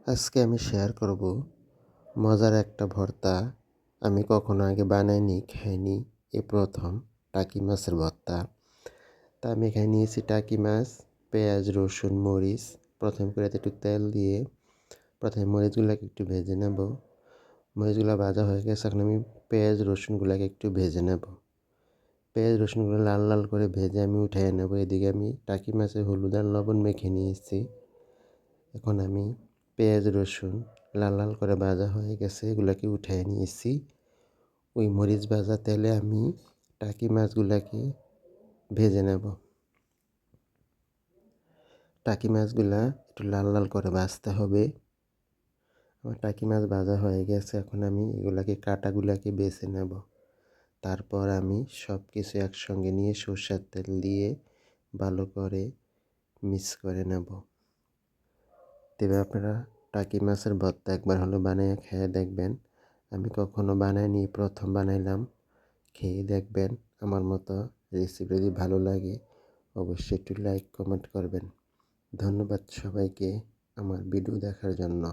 আজকে আমি শেয়ার করব মজার একটা ভর্তা। আমি কখনো আগে বানাইনি, খাইনি। এই প্রথম টাকি মাছের ভর্তা। তা আমি এখানে নিয়েছি টাকি মাছ, পেঁয়াজ, রসুন, মরিচ। প্রথম কড়াইতে একটু তেল দিয়ে প্রথমে মরিচগুলোকে একটু ভেজে নেব। মরিচগুলো ভাজা হয়ে গেছে, এখন আমি পেঁয়াজ রসুনগুলোকে একটু ভেজে নেব। পেঁয়াজ রসুনগুলো লাল লাল করে ভেজে আমি উঠিয়ে নেব। এদিকে আমি টাকি মাছে হলুদ আর লবণ মেখে নিয়েছি। এখন আমি পেঁয়াজ রসুন লাল লাল করে ভাজা হয়ে গেছে, এগুলোকে উঠিয়ে নিয়েছি। ওই মরিচ ভাজা তেলে আমি টাকি মাছগুলোকে ভেজে নেব। টাকি মাছগুলা একটু লাল লাল করে ভাজতে হবে। আমার টাকি মাছ ভাজা হয়ে গেছে, এখন আমি এগুলাকে কাঁটাগুলাকে বেছে নেব। তারপর আমি সব কিছু একসঙ্গে নিয়ে সরষের তেল দিয়ে ভালো করে মিক্স করে নেব। তবে আপনারা টাকি মাছের ভর্তা একবার হলো বানিয়ে খেয়ে দেখবেন। আমি কখনো বানাইনি, প্রথম বানাইলাম। খেয়ে দেখবেন। আমার মতো রেসিপি যদি ভালো লাগে অবশ্যই একটু লাইক কমেন্ট করবেন। ধন্যবাদ সবাইকে আমার ভিডিও দেখার জন্য।